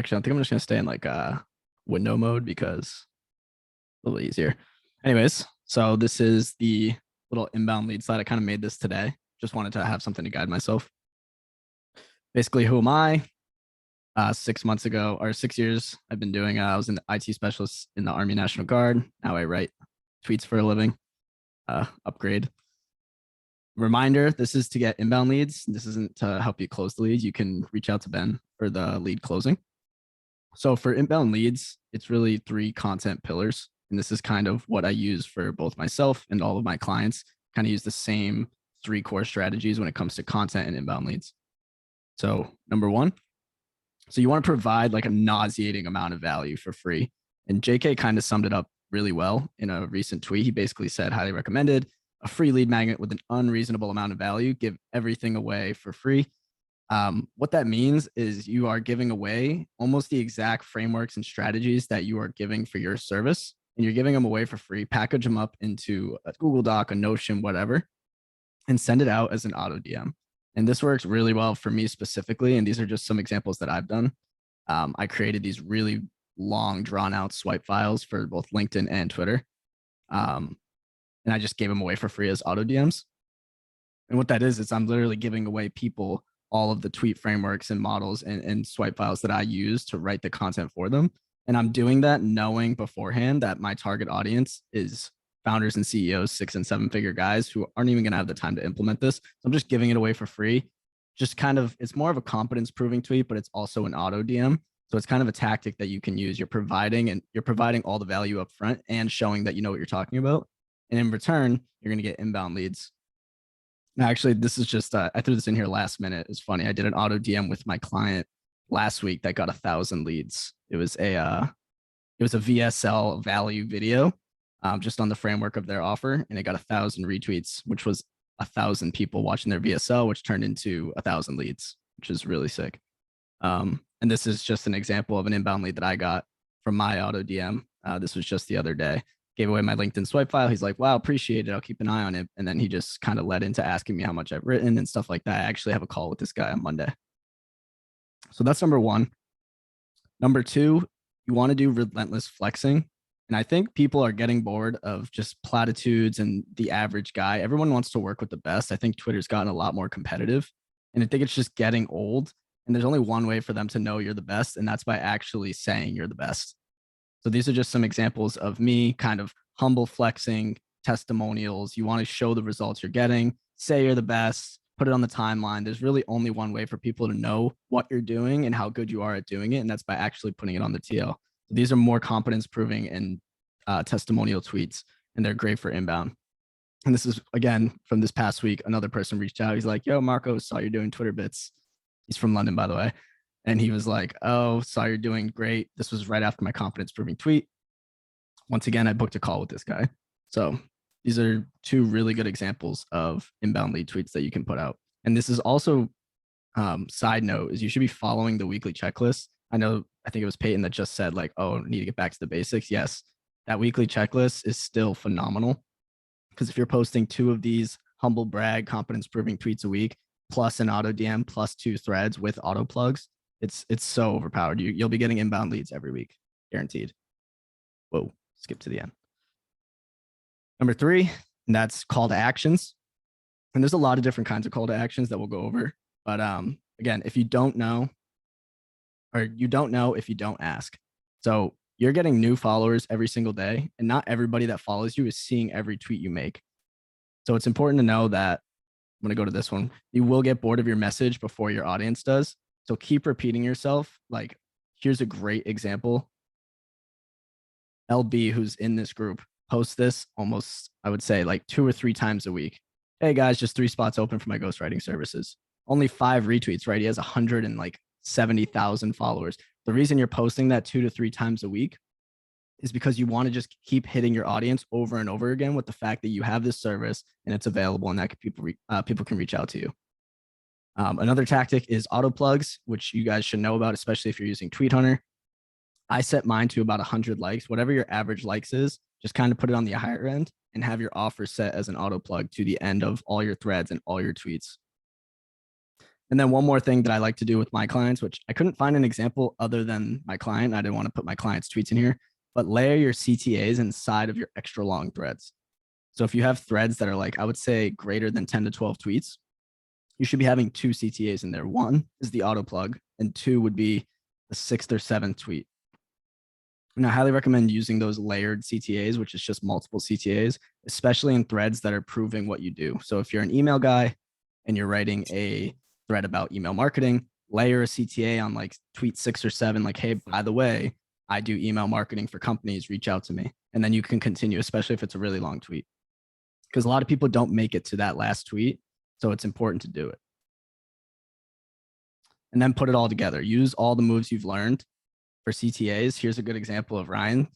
Actually, I think I'm just gonna stay in like window mode because a little easier. Anyways, so this is the little inbound lead slide. I kind of made this today. Just wanted to have something to guide myself. Basically, who am I? 6 months ago or 6 years, I've been doing. I was an IT specialist in the Army National Guard. Now I write tweets for a living. Upgrade. Reminder: this is to get inbound leads. This isn't to help you close the leads. You can reach out to Ben for the lead closing. So for inbound leads, it's really 3 content pillars. And this is kind of what I use for both myself and all of my clients. Kind of use the same 3 core strategies when it comes to content and inbound leads. So number 1, so you want to provide like a nauseating amount of value for free. And JK kind of summed it up really well in a recent tweet. He basically said, highly recommended, a free lead magnet with an unreasonable amount of value, give everything away for free. What that means is you are giving away almost the exact frameworks and strategies that you are giving for your service, and you're giving them away for free. Package them up into a Google Doc, a Notion, whatever, and send it out as an auto DM. And this works really well for me specifically. And these are just some examples that I've done. I created these really long, drawn out swipe files for both LinkedIn and Twitter. And I just gave them away for free as auto DMs. And what that is I'm literally giving away people all of the tweet frameworks and models and swipe files that I use to write the content for them. And I'm doing that knowing beforehand that my target audience is founders and CEOs, 6 and 7 figure guys who aren't even going to have the time to implement this. So I'm just giving it away for free. Just kind of, it's more of a competence proving tweet, but it's also an auto DM. So it's kind of a tactic that you can use. You're providing all the value up front and showing that you know what you're talking about. And in return, you're going to get inbound leads. Now, actually, this is just, I threw this in here last minute. It's funny. I did an auto DM with my client last week that got 1,000 leads. It was a VSL value video just on the framework of their offer. And it got 1,000 retweets, which was 1,000 people watching their VSL, which turned into 1,000 leads, which is really sick. And this is just an example of an inbound lead that I got from my auto DM. This was just the other day. Gave away my LinkedIn swipe file. He's like, wow, appreciate it. I'll keep an eye on it. And then he just kind of led into asking me how much I've written and stuff like that. I actually have a call with this guy on Monday. So that's number 1. Number 2, you want to do relentless flexing. And I think people are getting bored of just platitudes and the average guy. Everyone wants to work with the best. I think Twitter's gotten a lot more competitive. And I think it's just getting old. And there's only one way for them to know you're the best. And that's by actually saying you're the best. So these are just some examples of me kind of humble flexing testimonials. You want to show the results you're getting, say you're the best, put it on the timeline. There's really only one way for people to know what you're doing and how good you are at doing it. And that's by actually putting it on the TL. So these are more competence proving and testimonial tweets, and they're great for inbound. And this is, again, from this past week, another person reached out. He's like, yo, Marco, saw you're doing Twitter bits. He's from London, by the way. And he was like, oh, saw you're doing great. This was right after my confidence proving tweet. Once again, I booked a call with this guy. So these are 2 really good examples of inbound lead tweets that you can put out. And this is also, side note, is you should be following the weekly checklist. I think it was Peyton that just said like, oh, need to get back to the basics. Yes, that weekly checklist is still phenomenal. Because if you're posting 2 of these humble brag, confidence proving tweets a week, plus an auto DM, plus 2 threads with auto plugs, it's so overpowered. You'll be getting inbound leads every week, guaranteed. Whoa, skip to the end. Number 3, and that's call to actions. And there's a lot of different kinds of call to actions that we'll go over. But again, if you don't know, or you don't know if you don't ask. So you're getting new followers every single day, and not everybody that follows you is seeing every tweet you make. So it's important to know that, I'm going to go to this one, you will get bored of your message before your audience does. So keep repeating yourself. Like, here's a great example. LB, who's in this group, posts this almost, I would say, like 2 or 3 times a week. Hey guys, just 3 spots open for my ghostwriting services. Only 5 retweets, right? He has 170,000 followers. The reason you're posting that 2 to 3 times a week is because you want to just keep hitting your audience over and over again with the fact that you have this service and it's available, and that people can reach out to you. Another tactic is auto plugs, which you guys should know about, especially if you're using Tweet Hunter. I set mine to about 100 likes. Whatever your average likes is, just kind of put it on the higher end and have your offer set as an auto plug to the end of all your threads and all your tweets. And then one more thing that I like to do with my clients, which I couldn't find an example other than my client. I didn't want to put my client's tweets in here, but layer your CTAs inside of your extra long threads. So if you have threads that are like, I would say greater than 10 to 12 tweets, you should be having 2 CTAs in there. One is the auto plug, and 2 would be the 6th or 7th tweet. And I highly recommend using those layered CTAs, which is just multiple CTAs, especially in threads that are proving what you do. So if you're an email guy and you're writing a thread about email marketing, layer a CTA on like tweet 6 or 7, like, hey, by the way, I do email marketing for companies, reach out to me. And then you can continue, especially if it's a really long tweet. Because a lot of people don't make it to that last tweet. So it's important to do it. And then put it all together. Use all the moves you've learned for CTAs. Here's a good example of Ryan.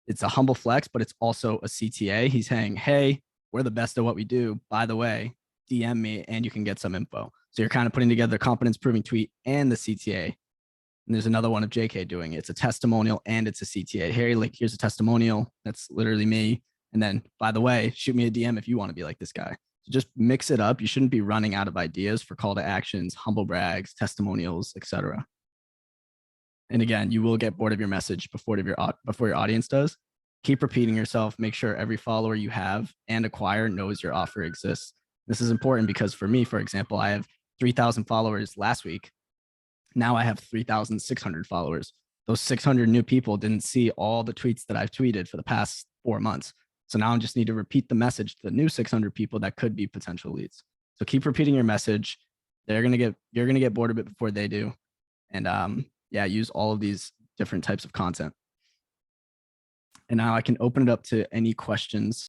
It's a humble flex, but it's also a CTA. He's saying, hey, we're the best at what we do. By the way, DM me and you can get some info. So you're kind of putting together the confidence proving tweet and the CTA. And there's another one of JK doing it. It's a testimonial and it's a CTA. Harry, like, here's a testimonial. That's literally me. And then, by the way, shoot me a DM if you want to be like this guy. So just mix it up. You shouldn't be running out of ideas for call to actions, humble brags, testimonials, etc. And again, you will get bored of your message before your audience does. Keep repeating yourself. Make sure every follower you have and acquire knows your offer exists. This is important because for me, for example, I have 3,000 followers last week. Now I have 3,600 followers. Those 600 new people didn't see all the tweets that I've tweeted for the past 4 months. So now I just need to repeat the message to the new 600 people that could be potential leads. So keep repeating your message. You're gonna get bored of it before they do. And yeah, use all of these different types of content. And now I can open it up to any questions